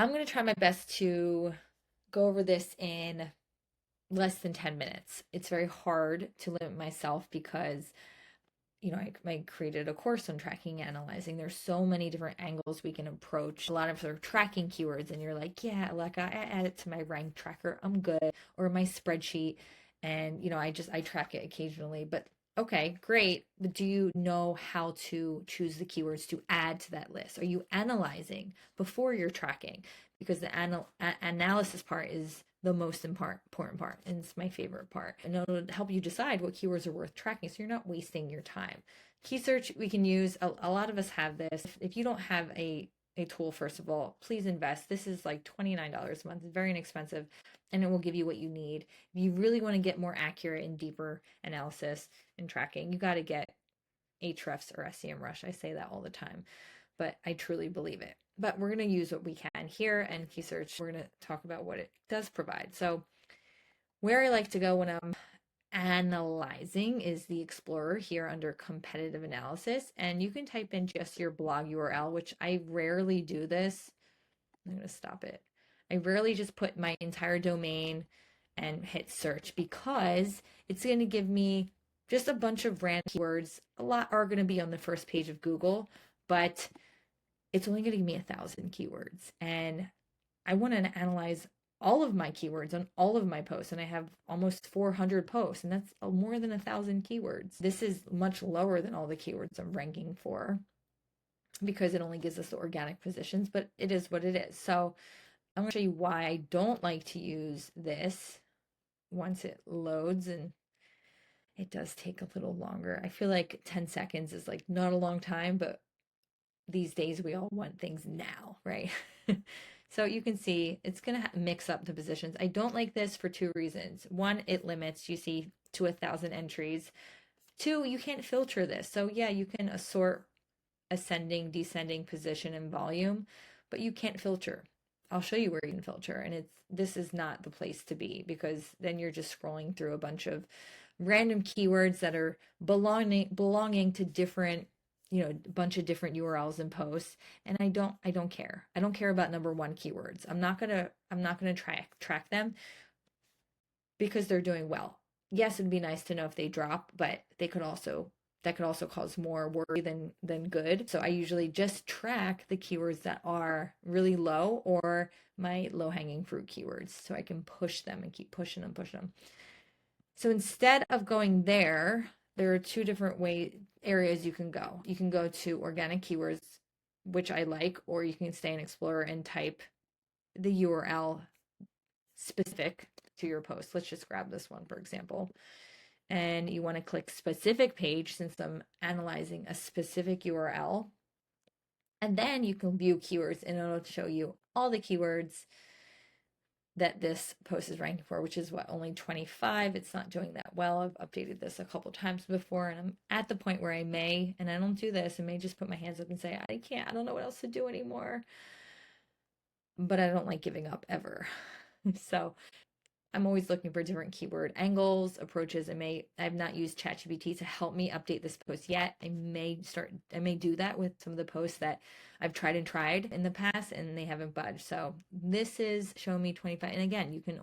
I'm going to try my best to go over this in less than 10 minutes. It's very hard to limit myself because I created a course on tracking and analyzing. There's so many different angles we can approach. A lot of sort of tracking keywords, and you're like, yeah, like I add it to my rank tracker, I'm good, or my spreadsheet, and I track it occasionally. But okay, great. But do you know how to choose the keywords to add to that list? Are you analyzing before you're tracking? Because the analysis part is the most important part, and it's my favorite part. And it'll help you decide what keywords are worth tracking so you're not wasting your time. KeySearch we can use. A lot of us have this. If you don't have a tool, first of all, please invest. This is like $29 a month. It's very inexpensive, and it will give you what you need. If you really want to get more accurate and deeper analysis and tracking, you got to get Ahrefs or SEMrush. I say that all the time, but I truly believe it. But we're going to use what we can here, and KeySearch, we're going to talk about what it does provide. So where I like to go when I'm analyzing is the Explorer here under competitive analysis, and you can type in just your blog URL, which I rarely do this. I'm going to stop it. I rarely just put my entire domain and hit search because it's going to give me just a bunch of random keywords. A lot are going to be on the first page of Google, but it's only going to give me 1,000 keywords. And I want to analyze all of my keywords on all of my posts. And I have almost 400 posts, and that's more than 1,000 keywords. This is much lower than all the keywords I'm ranking for because it only gives us the organic positions, but it is what it is. So I'm going to show you why I don't like to use this once it loads, and it does take a little longer. I feel like 10 seconds is like not a long time, but these days we all want things now, right? So you can see it's going to mix up the positions. I don't like this for two reasons. One, it limits, you see, to 1,000 entries. Two, you can't filter this. So yeah, you can assort ascending, descending position and volume, but you can't filter. I'll show you where you can filter, and this is not the place to be because then you're just scrolling through a bunch of random keywords that are belonging to different a bunch of different URLs and posts, and I don't care. I don't care about number one keywords. I'm not gonna track them because they're doing well. Yes, it'd be nice to know if they drop, but that could also cause more worry than good. So I usually just track the keywords that are really low or my low-hanging fruit keywords so I can push them and keep pushing them. So instead of going there are two different areas you can go. You can go to organic keywords, which I like, or you can stay in Explorer and type the URL specific to your post. Let's just grab this one, for example. And you want to click specific page since I'm analyzing a specific URL. And then you can view keywords, and it'll show you all the keywords that this post is ranking for, which is only 25. It's not doing that well. I've updated this a couple times before, and I'm at the point where I may just put my hands up and say, I don't know what else to do anymore. But I don't like giving up ever. So I'm always looking for different keyword angles, approaches. I have not used ChatGPT to help me update this post yet. I may do that with some of the posts that I've tried in the past and they haven't budged. So this is showing me 25. And again, you can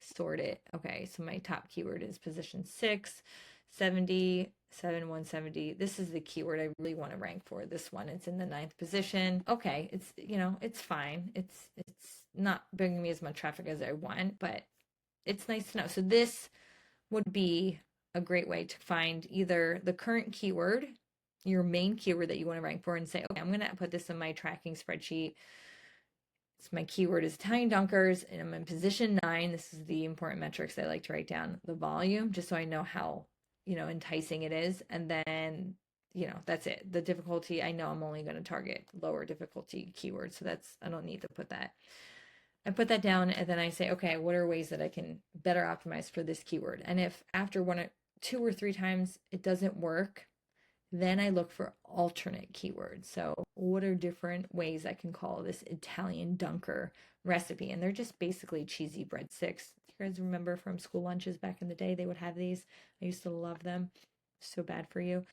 sort it. Okay, so my top keyword is position 6, 70, 170. This is the keyword I really want to rank for. This one, it's in the 9th position. Okay, it's fine. It's not bringing me as much traffic as I want, but it's nice to know. So this would be a great way to find either the current keyword, your main keyword that you want to rank for, and say, okay, I'm going to put this in my tracking spreadsheet. So my keyword is Italian dunkers, and I'm in position 9. This is the important metrics I like to write down. The volume, just so I know how, enticing it is. And then, that's it. The difficulty, I know I'm only going to target lower difficulty keywords. So I don't need to put that. I put that down, and then I say, okay, what are ways that I can better optimize for this keyword? And if after 2 or 3 times it doesn't work, then I look for alternate keywords. So what are different ways I can call this Italian dunker recipe? And they're just basically cheesy breadsticks. You guys remember from school lunches back in the day, they would have these. I used to love them. So bad for you.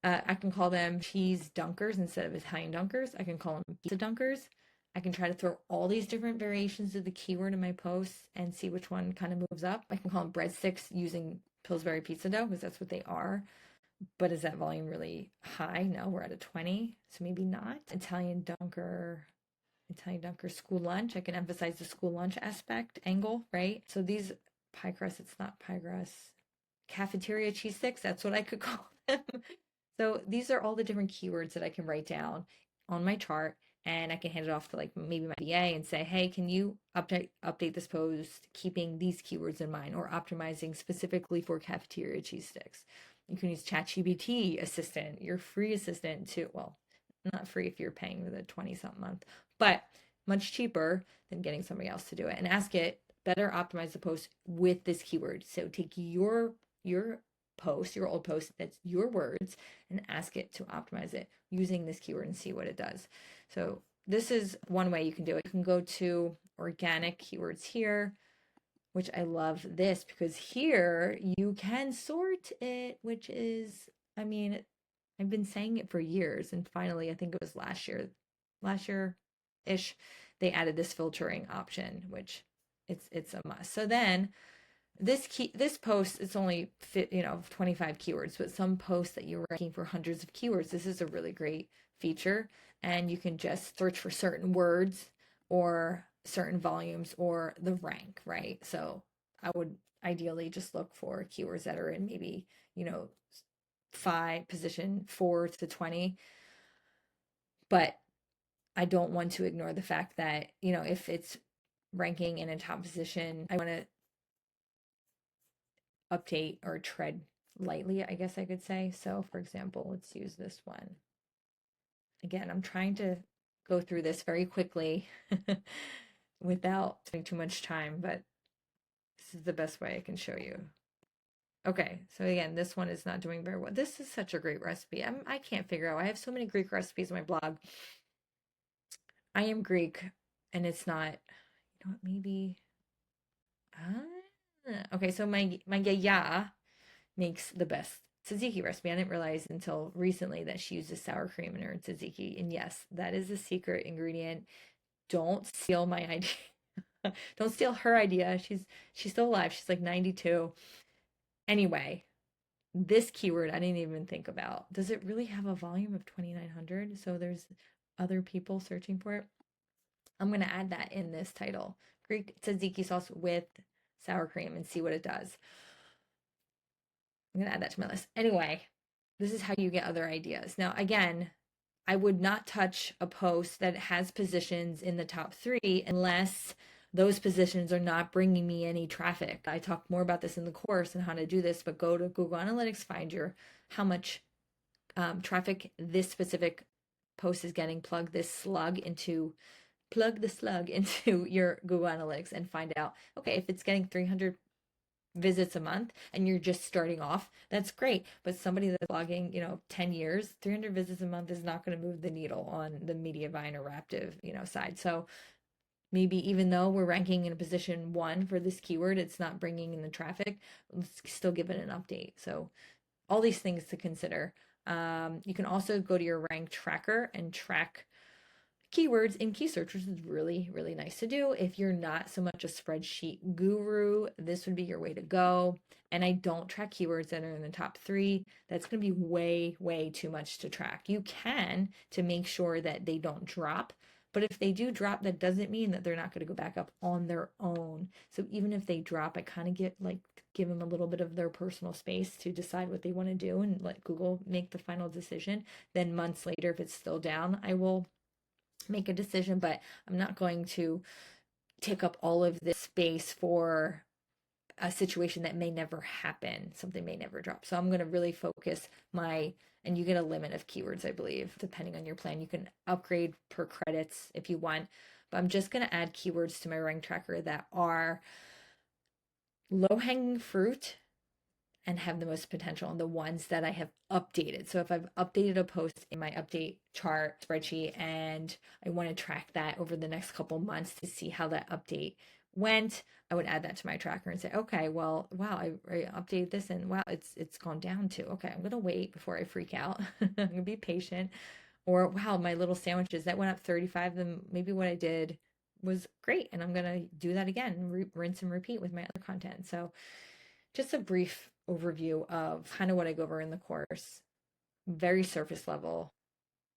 I can call them cheese dunkers instead of Italian dunkers. I can call them pizza dunkers. I can try to throw all these different variations of the keyword in my posts and see which one kind of moves up. I can call them breadsticks using Pillsbury pizza dough because that's what they are. But is that volume really high? No, we're at a 20, so maybe not. Italian dunker school lunch. I can emphasize the school lunch aspect angle, right? So these pie crust, it's not pie crust. Cafeteria cheese sticks, that's what I could call them. So these are all the different keywords that I can write down on my chart, and I can hand it off to like maybe my BA and say, hey, can you update this post keeping these keywords in mind or optimizing specifically for cafeteria cheese sticks. You can use ChatGPT assistant, your free assistant to, well, not free if you're paying the 20 something month, but much cheaper than getting somebody else to do it, and ask it better optimize the post with this keyword. So take your post, your old post, that's your words, and ask it to optimize it using this keyword and see what it does. So this is one way you can do it. You can go to organic keywords here, which I love this because here you can sort it, which is, I mean, I've been saying it for years, and finally, I think it was last year ish, they added this filtering option, which it's a must. So then this post, it's only 25 keywords, but some posts that you're ranking for hundreds of keywords, this is a really great feature, and you can just search for certain words or certain volumes or the rank, right? So I would ideally just look for keywords that are in maybe, you know, position 4 to 20, but I don't want to ignore the fact that, if it's ranking in a top position, I want to update or tread lightly, I guess I could say. So for example, let's use this one. Again, I'm trying to go through this very quickly without spending too much time, but this is the best way I can show you. Okay, so again, this one is not doing very well. This is such a great recipe. I can't figure out. I have so many Greek recipes on my blog. I am Greek, and it's not, maybe. Okay, so my yaya makes the best tzatziki recipe. I didn't realize until recently that she uses sour cream in her tzatziki. And yes, that is a secret ingredient. Don't steal my idea. Don't steal her idea. She's still alive. She's like 92. Anyway, this keyword I didn't even think about. Does it really have a volume of 2,900? So there's other people searching for it. I'm going to add that in this title. Greek tzatziki sauce with sour cream and see what it does. I'm going to add that to my list. Anyway, this is how you get other ideas. Now, again, I would not touch a post that has positions in the top 3 unless those positions are not bringing me any traffic. I talk more about this in the course and how to do this, but go to Google Analytics, find how much traffic this specific post is getting, plug the slug into your Google Analytics and find out, okay, if it's getting 300 visits a month and you're just starting off, that's great. But somebody that's blogging, 10 years, 300 visits a month is not going to move the needle on the Mediavine or Raptive, side. So maybe even though we're ranking in a position 1 for this keyword, it's not bringing in the traffic, let's still give it an update. So all these things to consider. You can also go to your rank tracker and track keywords in KeySearch, which is really, really nice to do. If you're not so much a spreadsheet guru, this would be your way to go. And I don't track keywords that are in the top 3. That's going to be way, way too much to track. You can to make sure that they don't drop. But if they do drop, that doesn't mean that they're not going to go back up on their own. So even if they drop, I kind of give them a little bit of their personal space to decide what they want to do and let Google make the final decision. Then months later, if it's still down, I will make a decision, but I'm not going to take up all of this space for a situation that may never happen. Something may never drop. So I'm going to really focus and you get a limit of keywords, I believe, depending on your plan. You can upgrade per credits if you want, but I'm just going to add keywords to my rank tracker that are low-hanging fruit and have the most potential, and the ones that I have updated. So if I've updated a post in my update chart spreadsheet and I want to track that over the next couple months to see how that update went, I would add that to my tracker and say, okay, well, wow, I updated this and wow, it's gone down to, okay, I'm going to wait before I freak out. I'm going to be patient. Or wow, my little sandwiches that went up 35, then maybe what I did was great and I'm going to do that again, rinse and repeat with my other content. So just a brief overview of kind of what I go over in the course, very surface level.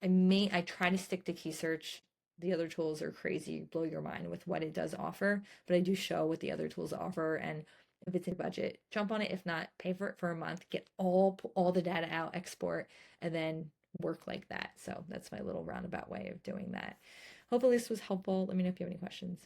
I try to stick to KeySearch. The other tools are crazy, blow your mind with what it does offer, but I do show what the other tools offer, and if it's in budget, jump on it. If not, pay for it for a month, get all the data out, export, and then work like that. So that's my little roundabout way of doing that. Hopefully this was helpful. Let me know if you have any questions.